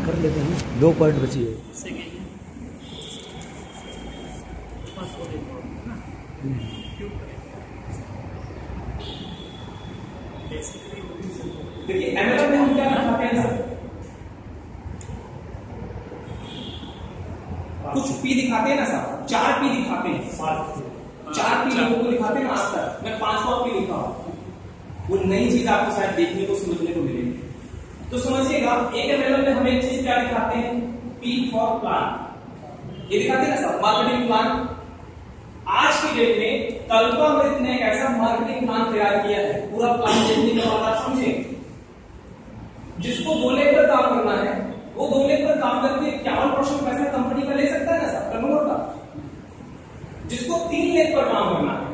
कर लेते हैं। 2 पॉइंट बची है। देखिए एमएलएम में हम क्या दिखाते हैं सर, कुछ पी दिखाते हैं ना सर, 4 पी दिखाते हैं, 4 पी लोगों को दिखाते हैं ना। आज तक मैं 5वां पी लिखा हूं, वो नई चीज आपको शायद देखने को समझने को मिलेगी। तो समझिएगा एक एमएलएम में हम एक चीज क्या दिखाते हैं, पी फॉर प्लान, ये दिखाते हैं ना सर, मार्केटिंग प्लान। आज के डेट में कल्पामृत ने एक ऐसा मार्केटिंग प्लान तैयार किया है, पूरा प्लान देखने के बाद आप समझे, जिसको 2 लाख पर काम करना है वो 2 लाख पर काम करके 51% पैसा कंपनी का ले सकता है ना सर, टर्नओवर का। जिसको 3 लाख पर काम करना है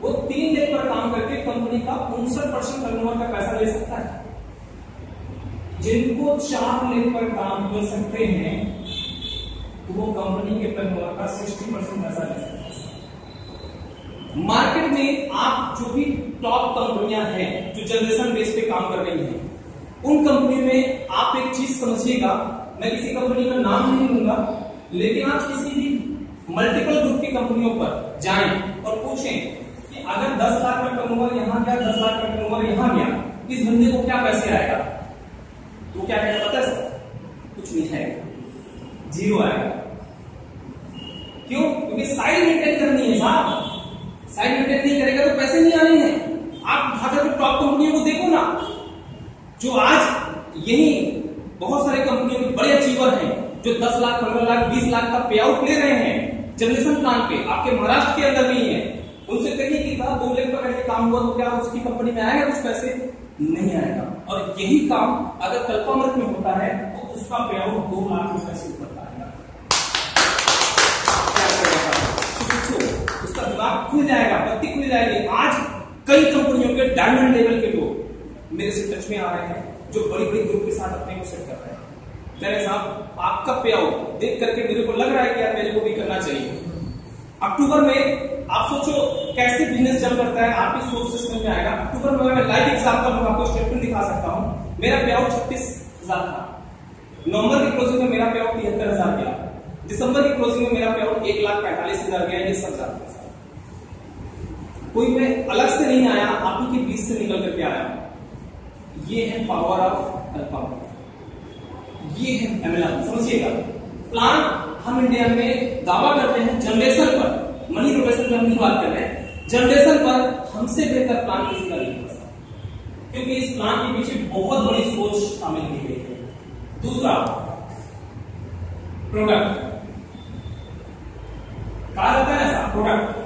वो 3 लाख पर काम करके कंपनी का 59% टर्नओवर का पैसा ले सकता है। जिनको 4 लाख पर काम कर सकते हैं तो वो कंपनी के टर्नओवर का 60% पैसा ले सकते हैं। मार्केट में आप जो भी टॉप कंपनियां हैं जो जनरेशन बेस पे काम कर रही हैं, उन कंपनी में आप एक चीज समझिएगा, मैं किसी कंपनी का नाम नहीं लूंगा, लेकिन आप किसी भी मल्टीपल ग्रुप की कंपनियों पर जाएं और पूछें कि अगर 10 लाख का टर्नओवर यहां गया, 10 लाख का टर्नओवर यहां गया, इस बंदे को क्या पैसे आएगा, तो क्या कहेगा पता है सर, कुछ नहीं आएगा, 0 आएगा। क्यों? क्योंकि साइड मेंटेन करनी है साहब, साइड मेंटेन नहीं करेगा तो पैसे नहीं आने हैं। आप उठाकर टॉप कंपनियों को देखो ना, जो आज यही बहुत सारे कंपनियों के बड़े अचीवर हैं, जो 10 लाख 15 लाख 20 लाख का पे आउट ले रहे हैं जनरेशन प्लान पे, आपके महाराष्ट्र के अंदर नहीं है। उनसे कहिए कि 2 लाख का कैसे काम हुआ तो क्या उसकी कंपनी में आएगा कुछ पैसे? नहीं आएगा। और यही काम अगर कल्पामृत में होता है तो उसका पे आउट 2 लाख रुपए से ऊपर आएगा। उसका दिमाग खुल जाएगा, बत्ती खुल जाएगी। आज कई कंपनियों के डायमंड लेवल के लोग मेरे से टच में आ रहे हैं, जो बड़ी बड़ी ग्रुप के साथ अपने को सेट कर रहे हैं। मेरे साहब आपका पे आउट देख करके मेरे को लग रहा है कि यार मेरे को भी करना चाहिए। अक्टूबर में आप सोचो कैसे बिजनेस चल करता है, आपकी सोच से समझ में आएगा। अक्टूबर में मैं लाइव एग्जांपल में आपको स्टेटमेंट दिखा सकता हूं। मेरा पे आउट 36,000 था, नवंबर की क्लोजिंग में मेरा पे आउट 73,000 गया, दिसंबर की क्लोजिंग में मेरा पे आउट 1,45,000 गया। ये सब जानते हैं, कोई मैं अलग से नहीं आया, आप ही के बीच से निकल करके आया। ये है पावर ऑफ कल्पामृत, ये है एमएलएम। समझिएगा, प्लान हम इंडिया में दावा करते हैं जनरेशन पर, मनी प्रोफेशन में हम नहीं बात कर रहे हैं, जनरेशन पर हमसे बेहतर प्लान किसी का नहीं हो सकता, क्योंकि इस प्लान के पीछे बहुत बड़ी सोच शामिल की गई है। दूसरा, प्रोडक्ट कहा जाता है ना प्रोडक्ट।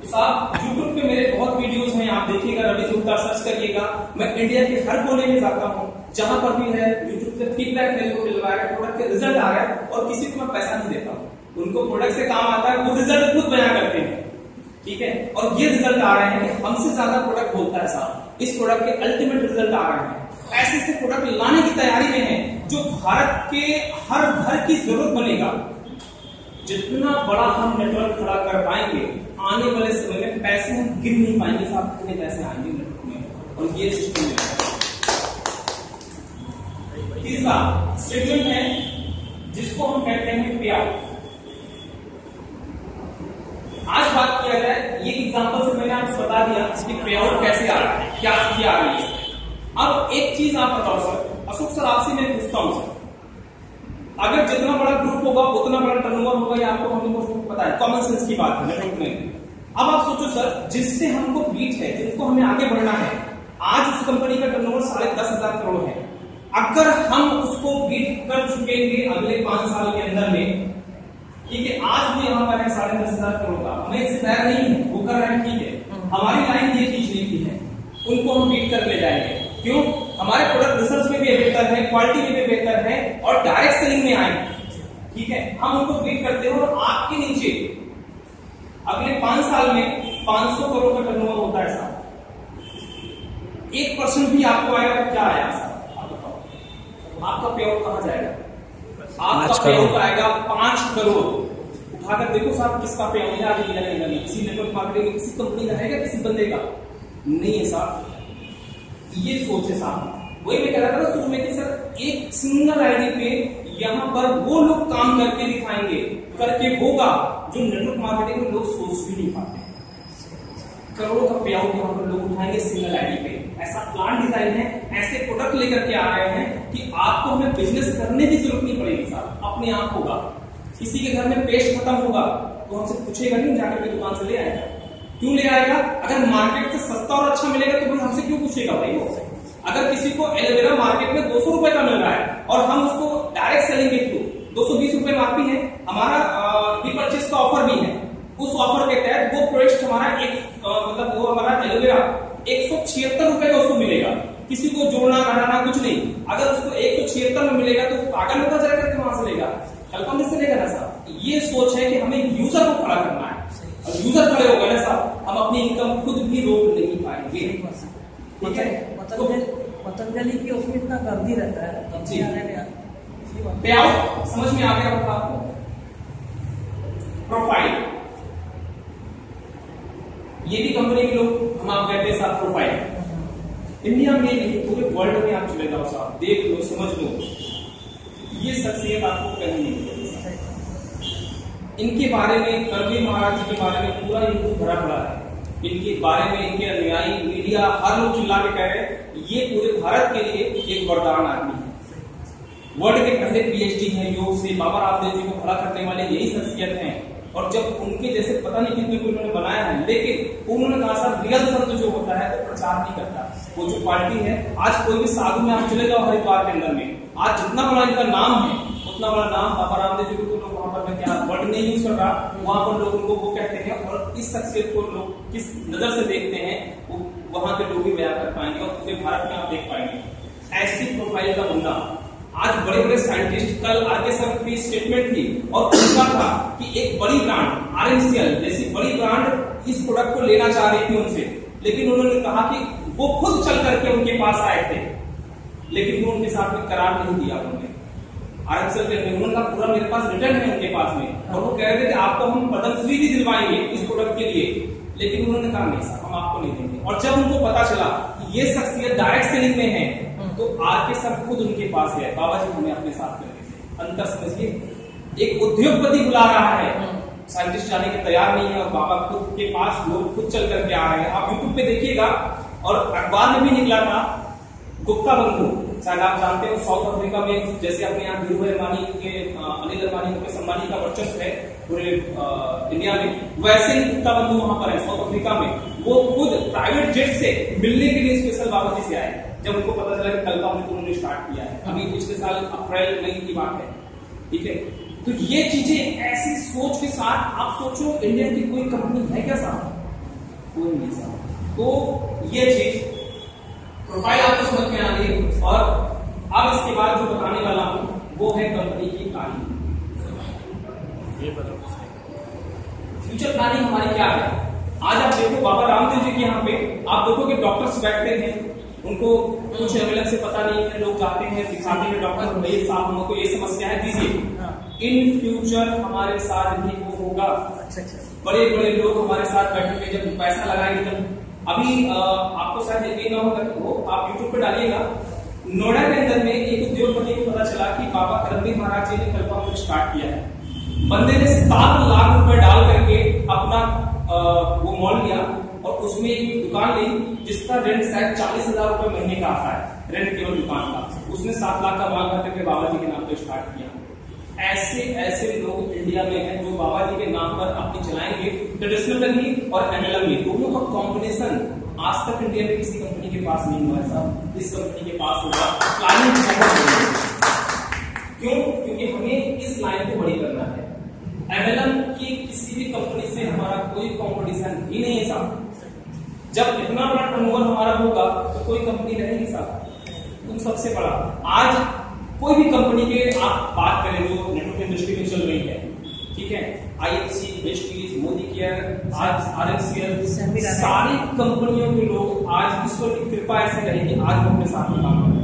तो साहब YouTube पे मेरे बहुत वीडियोस हैं, आप देखिएगा, रवि गुप्ता सर्च करिएगा। मैं इंडिया के हर कोने में जाता हूं, जहां पर भी है YouTube पे फीडबैक मेरे को मिल रहा है, प्रोडक्ट के रिजल्ट आ रहा है, और किसी को मैं पैसा नहीं देता हूं। उनको प्रोडक्ट से काम आता है, वो रिजल्ट खुद बयां करते हैं, ठीक है। और ये रिजल्ट आ रहे हैं कि हमसे ज्यादा प्रोडक्ट बोलता है साहब, इस प्रोडक्ट के अल्टीमेट रिजल्ट आ रहे हैं। ऐसे ऐसे प्रोडक्ट लाने की तैयारी में है जो भारत के हर घर की जरूरत बनेगा। जितना बड़ा हम नेटवर्क खड़ा कर पाएंगे, आने वाले समय में पैसे हम गिन नहीं पाएंगे साहब, कितने पैसे आएंगे नेटवर्क में, और ये सिस्टम में। तीसरा सेगमेंट है जिसको हम कहते हैं पे आउट। आज बात किया जाए, ये एग्जांपल से मैंने आपको बता दिया कि पे आउट कैसे आ रहा है, क्या स्थिति आ रही है। अब एक चीज आप बताओ सर, अशोक सर आपसे मैं पूछता हूं सर, अगर जितना बड़ा ग्रुप होगा उतना बड़ा टर्नओवर होगा, ये आपको हम लोगों को पता है, कॉमन सेंस की बात है नेटवर्क में। अब आप सोचो सर, जिससे हमको बीट है, जिनको हमें आगे बढ़ना है, आज उस कंपनी का टर्नओवर 10,500 करोड़ है। अगर हम उसको बीट कर चुकेंगे अगले 5 साल के अंदर में, ठीक है, आज वो यहाँ पर है 10,500 करोड़ का, हमें इससे तैयार नहीं है, वो कर रहे हैं, ठीक है, हमारी लाइन ये खींचने की है, उनको हम बीट कर ले जाएंगे। क्यों? हमारे प्रोडक्ट रिसर्च में भी बेहतर है, क्वालिटी में भी बेहतर है, और डायरेक्ट सेलिंग में आएंगे, ठीक है। हम उनको बीट करते हैं, और आपके नीचे अगले 5 साल में 500 करोड़ का टर्नओवर होता है साहब, 1% भी आपको आएगा तो क्या आया साहब, आप बताओ, आपका पे आउट कहां जाएगा? आपका पे आउट आएगा 5 करोड़। उठाकर देखो साहब किसका पे आउट है आगे इंडिया के अंदर में, किसी नेटवर्क मार्केटिंग में किसी कंपनी का है क्या, किसी बंदे का नहीं है साहब। ये सोच है साहब, वही मैं कह रहा था शुरू में कि सर एक सिंगल आईडी पे यहाँ पर वो लोग काम करके दिखाएंगे, करके होगा जो नेटवर्क मार्केटिंग में लोग सोच भी नहीं पाते। करोड़ों का पे आउट यहाँ पर लोग उठाएंगे सिंगल आईडी पे। ऐसा प्लान डिजाइन है, ऐसे प्रोडक्ट लेकर के आ रहे हैं कि आपको हमें बिजनेस करने की जरूरत नहीं पड़ेगी साहब, अपने आप होगा। किसी के घर में पेस्ट खत्म होगा तो हमसे पूछेगा नहीं, जाकर के दुकान से ले आएगा। क्यों ले आएगा? अगर मार्केट से सस्ता और अच्छा मिलेगा तो भाई हमसे क्यों पूछेगा भाई वो। अगर किसी को एलोवेरा मार्केट में 200 रुपए का मिल रहा है और हम उसको डायरेक्ट सेलिंग के थ्रू 220 रुपए मार्केट है, हमारा रीपरचेस का ऑफर भी है, उस ऑफर के तहत वो प्रोडक्ट हमारा मतलब वो हमारा एलोवेरा 176 रुपए का उसको मिलेगा। किसी को जोड़ना घटाना कुछ नहीं, अगर उसको 176 में मिलेगा तो पागल होता जाएगा कि वहां से लेगा, कल्पना से लेगा ना साहब। ये सोच है कि हमें यूजर को खड़ा करना है, और यूजर खड़े होगा ना साहब, हम अपनी इनकम खुद भी रोक नहीं पाएंगे। ठीक है, पतंजलि की उसमें इतना गर्दी रहता है, पे आउट समझ में आ गया होगा आपको। प्रोफाइल, ये भी कंपनी के लोग हम आप कहते हैं साहब प्रोफाइल। इंडिया में नहीं पूरे वर्ल्ड में आप चले जाओ साहब, देख लो समझ लो, ये शख्सियत आपको कहीं नहीं मिलेगी। इनके बारे में करवी महाराज जी के बारे में पूरा यूट्यूब भरा पड़ा है, इनके बारे में इनके अनुयायी मीडिया हर लोग चिल्ला के कह रहे हैं ये पूरे भारत के लिए एक वरदान आदमी है। वर्ल्ड के पहले पीएचडी है योग से, बाबा रामदेव जी को खड़ा करने वाले यही शख्सियत हैं। और जब उनके जैसे पता नहीं कितने को उन्होंने बनाया है, लेकिन उन्होंने कहा साहब रियल संत जो होता है तो प्रचार नहीं करता। वो जो पार्टी है, आज कोई भी साधु में आप चले जाओ हरिद्वार के अंदर में, आज जितना बड़ा इनका नाम है उतना बड़ा नाम बाबा रामदेव जी को तो लोग वहां पर मैं क्या वर्ड नहीं यूज कर रहा, वहां पर लोग उनको वो कहते हैं। और इस शख्सियत को लोग किस नजर से देखते हैं वो वहां के लोग ही बयान कर पाएंगे, और पूरे भारत में आप देख पाएंगे। ऐसी प्रोफाइल का बंदा आज बड़े बड़े साइंटिस्ट, कल आरके सर की स्टेटमेंट थी और उनका था कि एक बड़ी ब्रांड आरएमसीएल जैसी बड़ी ब्रांड इस प्रोडक्ट को लेना चाह रही थी उनसे, लेकिन उन्होंने कहा कि वो खुद चल करके उनके पास आए थे, लेकिन वो उनके साथ में करार नहीं दिया उन्होंने। आरएमसीएल के उन्होंने कहा पूरा मेरे पास रिटर्न है उनके पास में, और वो कह रहे थे कि आपको हम पद्मश्री भी दिलवाएंगे इस प्रोडक्ट के लिए, लेकिन उन्होंने कहा नहीं साहब हम आपको नहीं देंगे। और जब उनको पता चला कि ये शख्सियत डायरेक्ट सेलिंग में है तो आरके सर खुद उनके पास गए, बाबा जी हमें अपने साथ करके। अंतर समझिए, एक उद्योगपति बुला रहा है, साइंटिस्ट जाने के तैयार नहीं है, और बाबा खुद के पास लोग खुद चल करके आ रहे हैं। आप यूट्यूब पे देखिएगा, और अखबार में भी निकला था, गुप्ता बंधु शायद आप जानते हो साउथ अफ्रीका में, जैसे अपने यहाँ धीरू भाई अंबानी के अनिल अंबानी मुकेश अंबानी का वर्चस्व है पूरे इंडिया में, वैसे ही गुप्ता बंधु वहां पर है साउथ अफ्रीका में। वो खुद प्राइवेट जेट से मिलने के लिए स्पेशल बाबा जी से आए, जब उनको पता चला कि कल का उन्होंने स्टार्ट किया है, अभी पिछले साल अप्रैल मई की बात है। ठीक है, तो ये चीजें ऐसी सोच के साथ आप सोचो, इंडिया की कोई कंपनी है क्या साहब? कोई नहीं साहब। तो ये चीज प्रोफाइल आपको समझ में आ गई, और अब इसके बाद जो बताने वाला हूं वो है कंपनी की प्लानिंग। फ्यूचर प्लानिंग हमारी क्या है? आज आप देखो बाबा रामदेव जी के यहाँ पे आप देखो कि डॉक्टर्स बैठते हैं, उनको कुछ एमएलएम से पता नहीं है, लोग जाते हैं दिखाते हैं डॉक्टर भाई साहब हमको ये समस्या है दीजिए। इन फ्यूचर हमारे साथ भी वो होगा। बड़े बड़े लोग हमारे साथ बैठेंगे, जब पैसा लगाएंगे, जब अभी आपको शायद यकीन ना होगा कि वो आप यूट्यूब पे डालिएगा, नोएडा के अंदर में एक उद्योगपति को पता चला कि बाबा करमवीर महाराज जी ने कल्पना स्टार्ट किया है। बंदे ने 7 लाख रुपए डाल करके अपना वो मॉल लिया, और उसमें एक दुकान ली जिसका रेंट शायद 40,000 रुपए महीने का आता है, रेंट केवल दुकान का। उसने 7 लाख का माल भर करके बाबा जी के नाम पे स्टार्ट किया। ऐसे ऐसे लोग इंडिया में हैं जो बाबा जी के नाम पर अपनी चलाएंगे, ट्रेडिशनल भी और एमएलएम भी, दोनों का कॉम्बिनेशन आज तक इंडिया में किसी कंपनी के पास नहीं हुआ है साहब, इस कंपनी के पास होगा। प्लानिंग क्यों? क्योंकि हमें इस लाइन को बड़ी करना है। एमएलएम की किसी भी कंपनी से हमारा कोई कंपटीशन ही नहीं है साहब। जब इतना बड़ा टर्नओवर हमारा होगा तो कोई कंपनी रहेगी साहब, तुम सबसे बड़ा। आज कोई भी कंपनी के आप बात करें जो नेटवर्क इंडस्ट्री में चल रही है, ठीक है, आईएफसी, वेस्टीज, मोदी केयर, आज आरएमसीएल, सारी कंपनियों के लोग आज ईश्वर की कृपा ऐसे रही कि आज हम अपने साथ में काम कर रहे हैं।